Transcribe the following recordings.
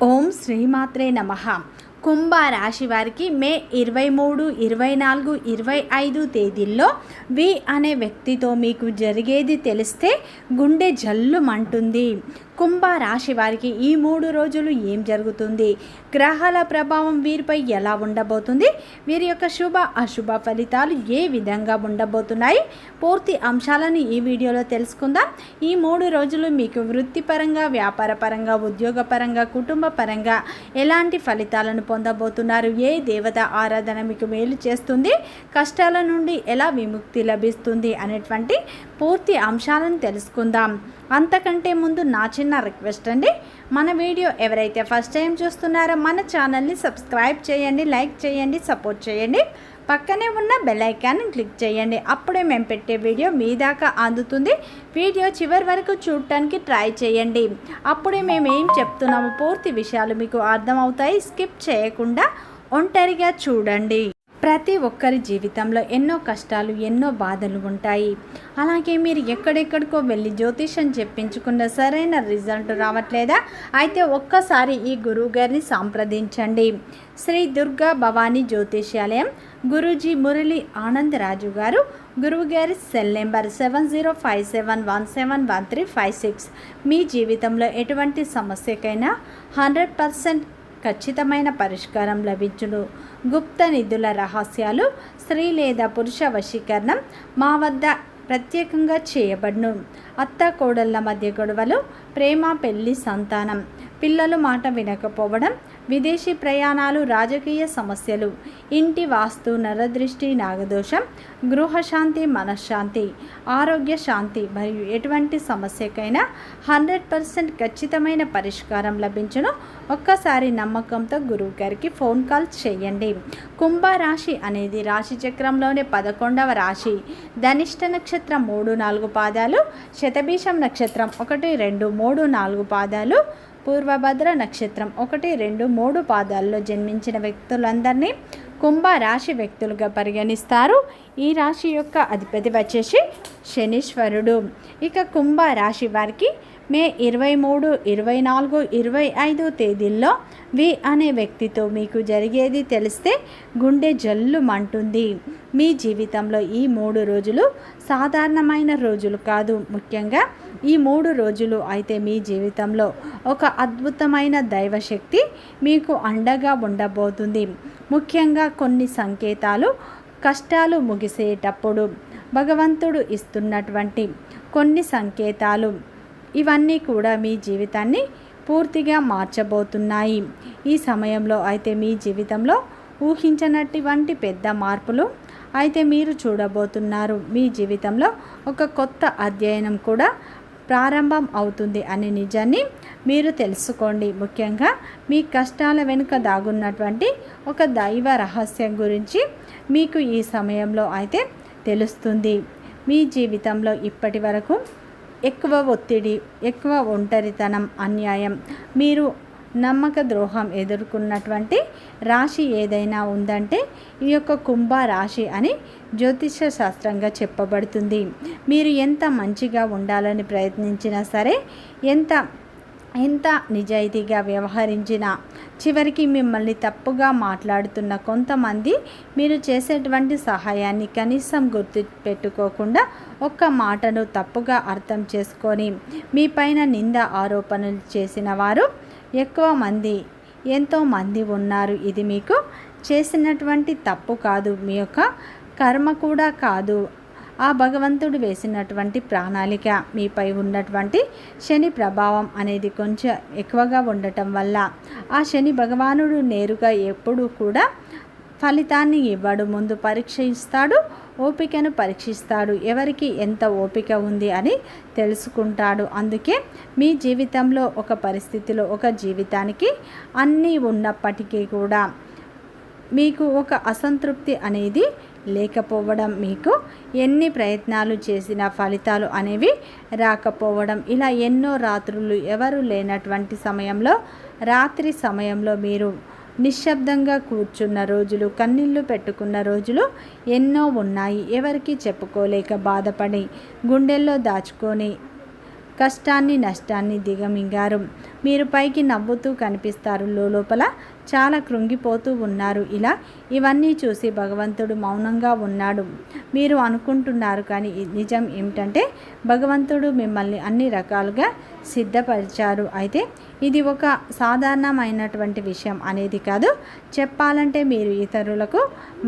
ఓం శ్రీమాత్రే నమః. కుంభ రాశి వారికి మే 23, 24, 25 తేదీల్లో వి అనే వ్యక్తితో మీకు జరిగేది తెలిస్తే గుండె జల్లుమంటుంది. కుంభ రాశి వారికి ఈ 3 రోజులు ఏం జరుగుతుంది, గ్రహాల ప్రభావం వీరిపై ఎలా ఉండబోతుంది, వీరి యొక్క శుభ అశుభ ఫలితాలు ఏ విధంగా ఉండబోతున్నాయి, పూర్తి అంశాలను ఈ వీడియోలో తెలుసుకుందాం. ఈ 3 రోజులు మీకు వృత్తిపరంగా, వ్యాపారపరంగా, ఉద్యోగపరంగా, కుటుంబ పరంగా ఎలాంటి ఫలితాలను పొందబోతున్నారు, ఏ దేవత ఆరాధన మీకు మేలు చేస్తుంది, కష్టాల నుండి ఎలా విముక్తి లభిస్తుంది అనేటువంటి పూర్తి అంశాలను తెలుసుకుందాం. అంతకంటే ముందు నా చిన్న రిక్వెస్ట్ అండి, మన వీడియో ఎవరైతే ఫస్ట్ టైం చూస్తున్నారో మన ఛానల్ని సబ్స్క్రైబ్ చేయండి, లైక్ చేయండి, సపోర్ట్ చేయండి. పక్కనే ఉన్న బెల్ ఐకాన్ని క్లిక్ చేయండి. అప్పుడే మేము పెట్టే వీడియో మీ దాకా అందుతుంది. వీడియో చివరి వరకు చూడటానికి ట్రై చేయండి. అప్పుడే మేము ఏం చెప్తున్నామో పూర్తి విషయాలు మీకు అర్థమవుతాయి. స్కిప్ చేయకుండా ఒంటరిగా చూడండి. ప్రతి ఒక్కరి జీవితంలో ఎన్నో కష్టాలు, ఎన్నో బాధలు ఉంటాయి. అలాగే మీరు ఎక్కడెక్కడికో వెళ్ళి జ్యోతిషం చెప్పించుకున్న సరైన రిజల్ట్ రావట్లేదా? అయితే ఒక్కసారి ఈ గురువుగారిని సంప్రదించండి. శ్రీ దుర్గా భవానీ జ్యోతిష్యాలయం, గురూజీ మురళి ఆనంద్ రాజు గారు. గురువుగారి సెల్ నెంబర్ 7057171356. మీ జీవితంలో ఎటువంటి సమస్యకైనా 100% ఖచ్చితమైన పరిష్కారం లభించును. గుప్త నిధుల రహస్యాలు, స్త్రీ లేదా పురుష వశీకరణం మా వద్ద ప్రత్యేకంగా చేయబడును. అత్త కోడళ్ళ మధ్య గొడవలు, ప్రేమ, పెళ్లి, సంతానం, పిల్లలు మాట వినకపోవడం, విదేశీ ప్రయాణాలు, రాజకీయ సమస్యలు, ఇంటి వాస్తు, నరదృష్టి, నాగదోషం, గృహశాంతి, మనశ్శాంతి, ఆరోగ్య శాంతి మరియు ఎటువంటి సమస్యకైనా 100% ఖచ్చితమైన పరిష్కారం లభించును. ఒక్కసారి నమ్మకంతో గురువు గారికి ఫోన్ కాల్ చేయండి. కుంభరాశి అనేది రాశి చక్రంలోని 11వ రాశి. ధనిష్ట నక్షత్రం 3, 4 పాదాలు, శతభిషం నక్షత్రం 1, 2, 3, 4 పాదాలు, పూర్వభద్ర నక్షత్రం 1, 2, 3 పాదాల్లో జన్మించిన వ్యక్తులందరినీ కుంభ రాశి వ్యక్తులుగా పరిగణిస్తారు. ఈ రాశి యొక్క అధిపతి వచ్చేసి శనీశ్వరుడు. ఇక కుంభ రాశి వారికి మే 23, 24, 25 తేదీల్లో వి అనే వ్యక్తితో మీకు జరిగేది తెలిస్తే గుండె జల్లుమంటుంది. మీ జీవితంలో ఈ 3 రోజులు సాధారణమైన రోజులు కాదు. ముఖ్యంగా ఈ 3 రోజులు అయితే మీ జీవితంలో ఒక అద్భుతమైన దైవశక్తి మీకు అండగా ఉండబోతుంది. ముఖ్యంగా కొన్ని సంకేతాలు, కష్టాలు ముగిసేటప్పుడు భగవంతుడు ఇస్తున్నటువంటి కొన్ని సంకేతాలు, ఇవన్నీ కూడా మీ జీవితాన్ని పూర్తిగా మార్చబోతున్నాయి. ఈ సమయంలో అయితే మీ జీవితంలో ఊహించనటువంటి పెద్ద మార్పులు అయితే మీరు చూడబోతున్నారు. మీ జీవితంలో ఒక కొత్త అధ్యయనం కూడా ప్రారంభం అవుతుంది అనే నిజాన్ని మీరు తెలుసుకోండి. ముఖ్యంగా మీ కష్టాల వెనుక దాగున్నటువంటి ఒక దైవ రహస్యం గురించి మీకు ఈ సమయంలో అయితే తెలుస్తుంది. మీ జీవితంలో ఇప్పటి వరకు ఎక్కువ ఒత్తిడి, ఎక్కువ ఒంటరితనం, అన్యాయం, మీరు నమ్మక ద్రోహం ఎదుర్కొన్నటువంటి రాశి ఏదైనా ఉందంటే ఈ యొక్క కుంభ రాశి అని జ్యోతిష శాస్త్రంగా చెప్పబడుతుంది. మీరు ఎంత మంచిగా ఉండాలని ప్రయత్నించినా సరే, ఎంత నిజాయితీగా వ్యవహరించినా చివరికి మిమ్మల్ని తప్పుగా మాట్లాడుతున్న కొంతమంది మీరు చేసేటువంటి సహాయాన్ని కనీసం గుర్తు పెట్టుకోకుండా ఒక్క మాటను తప్పుగా అర్థం చేసుకొని మీ పైన నింద ఆరోపణలు చేసిన వారు ఎంతోమంది ఉన్నారు. ఇది మీకు చేసినటువంటి తప్పు కాదు, మీ యొక్క కర్మ కూడా కాదు. ఆ భగవంతుడు వేసినటువంటి ప్రణాళిక. మీపై ఉన్నటువంటి శని ప్రభావం అనేది కొంచెం ఎక్కువగా ఉండటం వల్ల ఆ శని భగవానుడు నేరుగా ఎప్పుడూ కూడా ఫలితాన్ని ఇవ్వడు. ముందు పరీక్ష ఇస్తాడు, ఓపికను పరీక్షిస్తాడు. ఎవరికి ఎంత ఓపిక ఉంది అని తెలుసుకుంటాడు. అందుకే మీ జీవితంలో ఒక పరిస్థితిలో, ఒక జీవితానికి అన్నీ ఉన్నప్పటికీ కూడా మీకు ఒక అసంతృప్తి అనేది లేకపోవడం, మీకు ఎన్ని ప్రయత్నాలు చేసినా ఫలితాలు అనేవి రాకపోవడం, ఇలా ఎన్నో రాత్రులు ఎవరు లేనటువంటి సమయంలో, రాత్రి సమయంలో మీరు నిశ్శబ్దంగా కూర్చున్న రోజులు, కన్నీళ్లు పెట్టుకున్న రోజులు ఎన్నో ఉన్నాయి. ఎవరికి చెప్పుకోలేక బాధపడి గుండెల్లో దాచుకొని కష్టాన్ని నష్టాన్ని దిగమింగారు. మీరు పైకి నవ్వుతూ కనిపిస్తారు, లోపల చాలా కృంగిపోతూ ఉన్నారు. ఇవన్నీ చూసి భగవంతుడు మౌనంగా ఉన్నాడు. మీరు అనుకుంటున్నారు, కానీ నిజం ఏమిటంటే భగవంతుడు మిమ్మల్ని అన్ని రకాలుగా సిద్ధపరిచారు. అయితే ఇది ఒక సాధారణమైనటువంటి విషయం అనేది కాదు. చెప్పాలంటే మీరు ఇతరులకు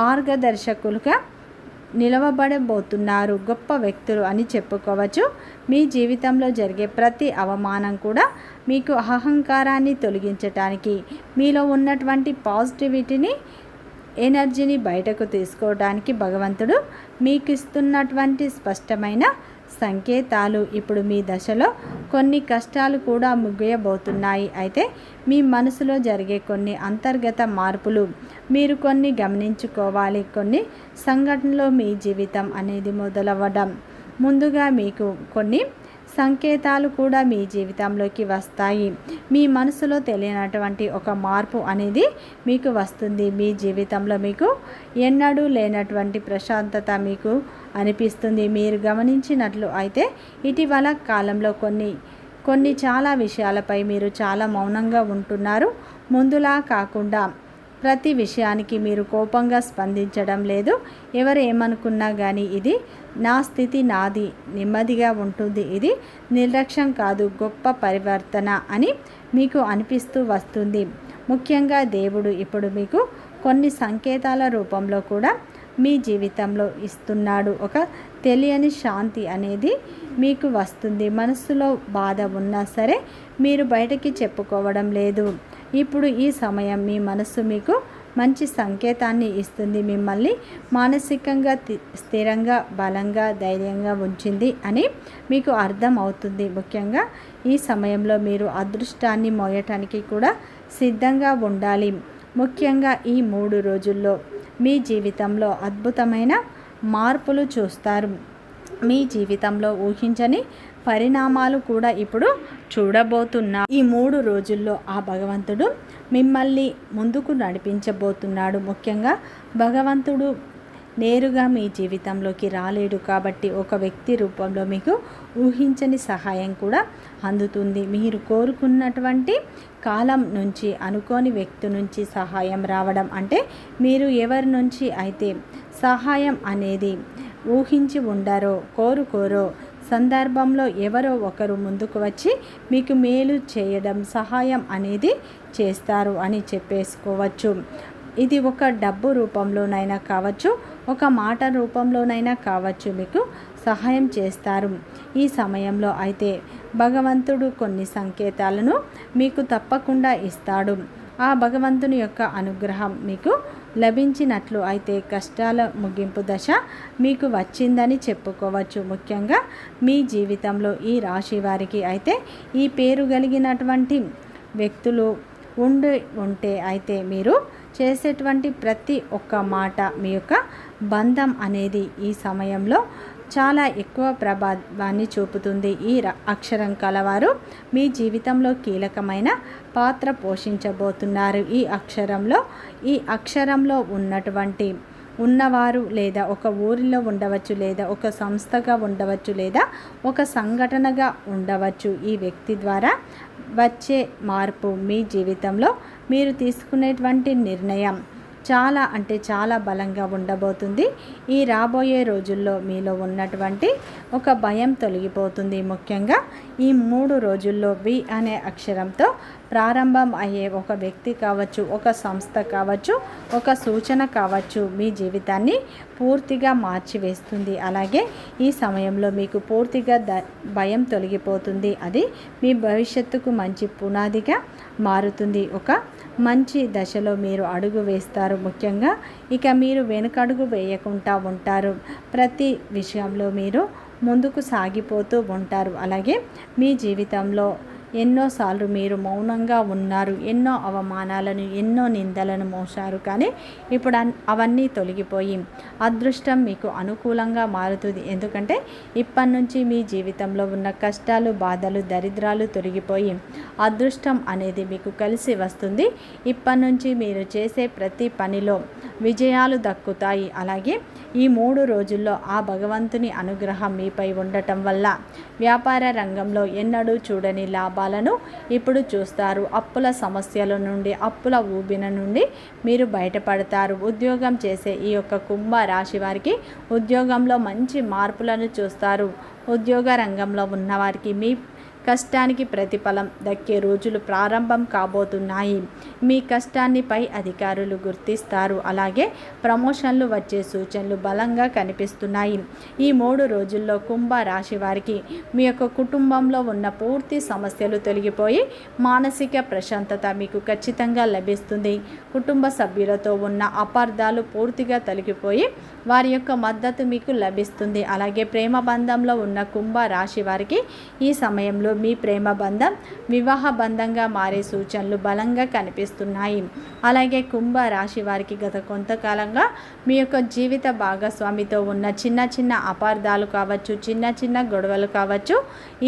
మార్గదర్శకులుగా నిలవబడబోతున్నారు, గొప్ప వ్యక్తులు అని చెప్పుకోవచ్చు. మీ జీవితంలో జరిగే ప్రతి అవమానం కూడా మీకు అహంకారాన్ని తొలగించటానికి, మీలో ఉన్నటువంటి పాజిటివిటీని, ఎనర్జీని బయటకు తీసుకోవడానికి భగవంతుడు మీకు ఇస్తున్నటువంటి స్పష్టమైన సంకేతాలు. ఇప్పుడు మీ దశలో కొన్ని కష్టాలు కూడా ముగియబోతున్నాయి. అయితే మీ మనసులో జరిగే కొన్ని అంతర్గత మార్పులు మీరు కొన్ని గమనించుకోవాలి. కొన్ని సంఘటనలో మీ జీవితం అనేది మొదలవ్వడం ముందుగా మీకు కొన్ని సంకేతాలు కూడా మీ జీవితంలోకి వస్తాయి. మీ మనసులో తెలియనటువంటి ఒక మార్పు అనేది మీకు వస్తుంది. మీ జీవితంలో మీకు ఎన్నడూ లేనటువంటి ప్రశాంతత మీకు అనిపిస్తుంది. మీరు గమనించినట్లు అయితే ఇటీవల కాలంలో కొన్ని చాలా విషయాలపై మీరు చాలా మౌనంగా ఉంటున్నారు. ముందులా కాకుండా ప్రతి విషయానికి మీరు కోపంగా స్పందించడం లేదు. ఎవరు ఏమనుకున్నా కానీ ఇది నా స్థితి, నాది, నెమ్మదిగా ఉంటుంది, ఇది నిర్లక్ష్యం కాదు, గొప్ప పరివర్తన అని మీకు అనిపిస్తూ వస్తుంది. ముఖ్యంగా దేవుడు ఇప్పుడు మీకు కొన్ని సంకేతాల రూపంలో కూడా మీ జీవితంలో ఇస్తున్నాడు. ఒక తెలియని శాంతి అనేది మీకు వస్తుంది. మనసులో బాధ ఉన్నా సరే మీరు బయటకి చెప్పుకోవడం లేదు. ఇప్పుడు ఈ సమయం మీ మనసు మీకు మంచి సంకేతాన్ని ఇస్తుంది. మిమ్మల్ని మానసికంగా స్థిరంగా, బలంగా, ధైర్యంగా ఉంచింది అని మీకు అర్థం అవుతుంది. ముఖ్యంగా ఈ సమయంలో మీరు అదృష్టాన్ని మోయటానికి కూడా సిద్ధంగా ఉండాలి. ముఖ్యంగా ఈ 3 రోజుల్లో మీ జీవితంలో అద్భుతమైన మార్పులు చూస్తారు. మీ జీవితంలో ఊహించని పరిణామాలు కూడా ఇప్పుడు చూడబోతున్నా. ఈ 3 రోజుల్లో ఆ భగవంతుడు మిమ్మల్ని ముందుకు నడిపించబోతున్నాడు. ముఖ్యంగా భగవంతుడు నేరుగా మీ జీవితంలోకి రాలేడు కాబట్టి ఒక వ్యక్తి రూపంలో మీకు ఊహించని సహాయం కూడా అందుతుంది. మీరు కోరుకున్నటువంటి కాలం నుంచి అనుకోని వ్యక్తి నుంచి సహాయం రావడం అంటే మీరు ఎవరి నుంచి అయితే సహాయం అనేది ఊహించి ఉండారో, కోరుకోరో సందర్భంలో ఎవరో ఒకరు ముందుకు వచ్చి మీకు మేలు చేయడం, సహాయం అనేది చేస్తారు అని చెప్పేసుకోవచ్చు. ఇది ఒక డబ్బు రూపంలోనైనా కావచ్చు, ఒక మాట రూపంలోనైనా కావచ్చు, మీకు సహాయం చేస్తారు. ఈ సమయంలో అయితే భగవంతుడు కొన్ని సంకేతాలను మీకు తప్పకుండా ఇస్తాడు. ఆ భగవంతుని యొక్క అనుగ్రహం మీకు లభించినట్లు అయితే కష్టాల ముగింపు దశ మీకు వచ్చిందని చెప్పుకోవచ్చు. ముఖ్యంగా మీ జీవితంలో ఈ రాశి వారికి అయితే ఈ పేరు కలిగినటువంటి వ్యక్తులు ఉంటే అయితే మీరు చేసేటువంటి ప్రతి ఒక్క మాట, మీ యొక్క బంధం అనేది ఈ సమయంలో చాలా ఎక్కువ ప్రభావాన్ని చూపుతుంది. ఈ అక్షరం కలవారు మీ జీవితంలో కీలకమైన పాత్ర పోషించబోతున్నారు. ఈ అక్షరంలో ఉన్నవారు లేదా ఒక ఊరిలో ఉండవచ్చు, లేదా ఒక సంస్థగా ఉండవచ్చు, లేదా ఒక సంఘటనగా ఉండవచ్చు. ఈ వ్యక్తి ద్వారా వచ్చే మార్పు మీ జీవితంలో మీరు తీసుకునేటువంటి నిర్ణయం చాలా అంటే చాలా బలంగా ఉండబోతుంది. ఈ రాబోయే రోజుల్లో మీలో ఉన్నటువంటి ఒక భయం తొలగిపోతుంది. ముఖ్యంగా ఈ 3 రోజుల్లో వి అనే అక్షరంతో ప్రారంభం అయ్యే ఒక వ్యక్తి కావచ్చు, ఒక సంస్థ కావచ్చు, ఒక సూచన కావచ్చు, మీ జీవితాన్ని పూర్తిగా మార్చివేస్తుంది. అలాగే ఈ సమయంలో మీకు పూర్తిగా భయం తొలగిపోతుంది. అది మీ భవిష్యత్తుకు మంచి పునాదిగా మారుతుంది. ఒక మంచి దశలో మీరు అడుగు వేస్తారు. ముఖ్యంగా ఇక మీరు వెనుకడుగు వేయకుండా ఉంటారు. ప్రతి విషయంలో మీరు ముందుకు సాగిపోతూ ఉంటారు. అలాగే మీ జీవితంలో ఎన్నోసార్లు మీరు మౌనంగా ఉన్నారు, ఎన్నో అవమానాలను, ఎన్నో నిందలను మోశారు. కానీ ఇప్పుడు అవన్నీ తొలగిపోయి అదృష్టం మీకు అనుకూలంగా మారుతుంది. ఎందుకంటే ఇప్పటి నుంచి మీ జీవితంలో ఉన్న కష్టాలు, బాధలు, దరిద్రాలు తొలగిపోయి అదృష్టం అనేది మీకు కలిసి వస్తుంది. ఇప్పటి నుంచి మీరు చేసే ప్రతి పనిలో విజయాలు దక్కుతాయి. అలాగే ఈ 3 రోజుల్లో ఆ భగవంతుని అనుగ్రహం మీపై ఉండటం వల్ల వ్యాపార రంగంలో ఎన్నడూ చూడని లాభాలను ఇప్పుడు చూస్తారు. అప్పుల సమస్యల నుండి, అప్పుల ఊబిన నుండి మీరు బయటపడతారు. ఉద్యోగం చేసే ఈ యొక్క కుంభ రాశి వారికి ఉద్యోగంలో మంచి మార్పులను చూస్తారు. ఉద్యోగ రంగంలో ఉన్నవారికి మీ కష్టానికి ప్రతిఫలం దక్కే రోజులు ప్రారంభం కాబోతున్నాయి. మీ కష్టాన్ని పై అధికారులు గుర్తిస్తారు. అలాగే ప్రమోషన్లు వచ్చే సూచనలు బలంగా కనిపిస్తున్నాయి. ఈ 3 రోజుల్లో కుంభ రాశి వారికి మీ యొక్క కుటుంబంలో ఉన్న పూర్తి సమస్యలు తొలగిపోయి మానసిక ప్రశాంతత మీకు ఖచ్చితంగా లభిస్తుంది. కుటుంబ సభ్యులతో ఉన్న అపార్థాలు పూర్తిగా తొలగిపోయి వారి యొక్క మద్దతు మీకు లభిస్తుంది. అలాగే ప్రేమ బంధంలో ఉన్న కుంభ రాశి వారికి ఈ సమయంలో మీ ప్రేమ బంధం వివాహ బంధంగా మారే సూచనలు బలంగా కనిపిస్తున్నాయి. అలాగే కుంభ రాశి వారికి గత కొంతకాలంగా మీ యొక్క జీవిత భాగస్వామితో ఉన్న చిన్న చిన్న అపార్థాలు కావచ్చు, చిన్న చిన్న గొడవలు కావచ్చు,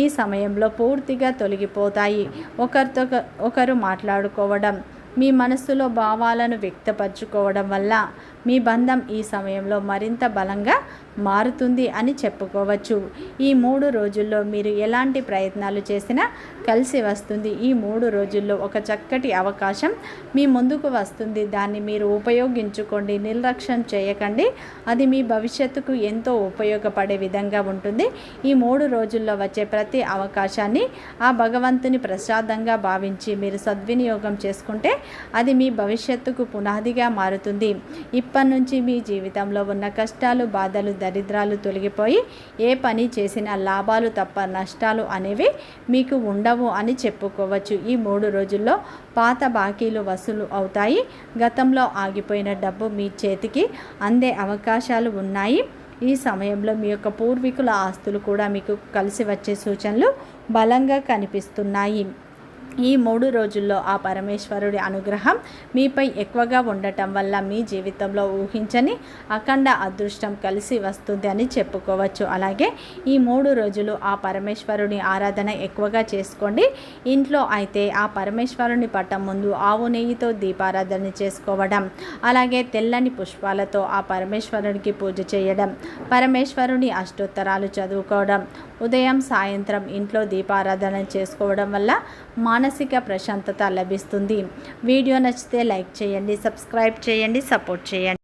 ఈ సమయంలో పూర్తిగా తొలగిపోతాయి. ఒకరితో ఒకరు మాట్లాడుకోవడం, మీ మనస్సులో భావాలను వ్యక్తపరచుకోవడం వల్ల మీ బంధం ఈ సమయంలో మరింత బలంగా మారుతుంది అని చెప్పుకోవచ్చు. ఈ 3 రోజుల్లో మీరు ఎలాంటి ప్రయత్నాలు చేసినా కలిసి వస్తుంది. ఈ 3 రోజుల్లో ఒక చక్కటి అవకాశం మీ ముందుకు వస్తుంది. దాన్ని మీరు ఉపయోగించుకోండి, నిర్లక్ష్యం చేయకండి. అది మీ భవిష్యత్తుకు ఎంతో ఉపయోగపడే విధంగా ఉంటుంది. ఈ 3 రోజుల్లో వచ్చే ప్రతి అవకాశాన్ని ఆ భగవంతుని ప్రసాదంగా భావించి మీరు సద్వినియోగం చేసుకుంటే అది మీ భవిష్యత్తుకు పునాదిగా మారుతుంది. ఇప్పటి నుంచి మీ జీవితంలో ఉన్న కష్టాలు, బాధలు, దరిద్రాలు తొలగిపోయి ఏ పని చేసినా లాభాలు తప్ప నష్టాలు అనేవి మీకు ఉండవు అని చెప్పుకోవచ్చు. ఈ 3 రోజుల్లో పాత బాకీలు వసూలు అవుతాయి. గతంలో ఆగిపోయిన డబ్బు మీ చేతికి అందే అవకాశాలు ఉన్నాయి. ఈ సమయంలో మీ యొక్క పూర్వీకుల ఆస్తులు కూడా మీకు కలిసి వచ్చే సూచనలు బలంగా కనిపిస్తున్నాయి. ఈ 3 రోజుల్లో ఆ పరమేశ్వరుడి అనుగ్రహం మీపై ఎక్కువగా ఉండటం వల్ల మీ జీవితంలో ఊహించని అఖండ అదృష్టం కలిసి వస్తుంది అని చెప్పుకోవచ్చు. అలాగే ఈ 3 రోజులు ఆ పరమేశ్వరుని ఆరాధన ఎక్కువగా చేసుకోండి. ఇంట్లో అయితే ఆ పరమేశ్వరుని పటం ముందు ఆవు నెయ్యితో దీపారాధన చేసుకోవడం, అలాగే తెల్లని పుష్పాలతో ఆ పరమేశ్వరునికి పూజ చేయడం, పరమేశ్వరుని అష్టోత్తరాలు చదువుకోవడం, ఉదయం సాయంత్రం ఇంట్లో దీపారాధన చేసుకోవడం వల్ల మానసిక ప్రశాంతత లభిస్తుంది. వీడియో నచ్చితే లైక్ చేయండి, సబ్స్క్రైబ్ చేయండి, సపోర్ట్ చేయండి.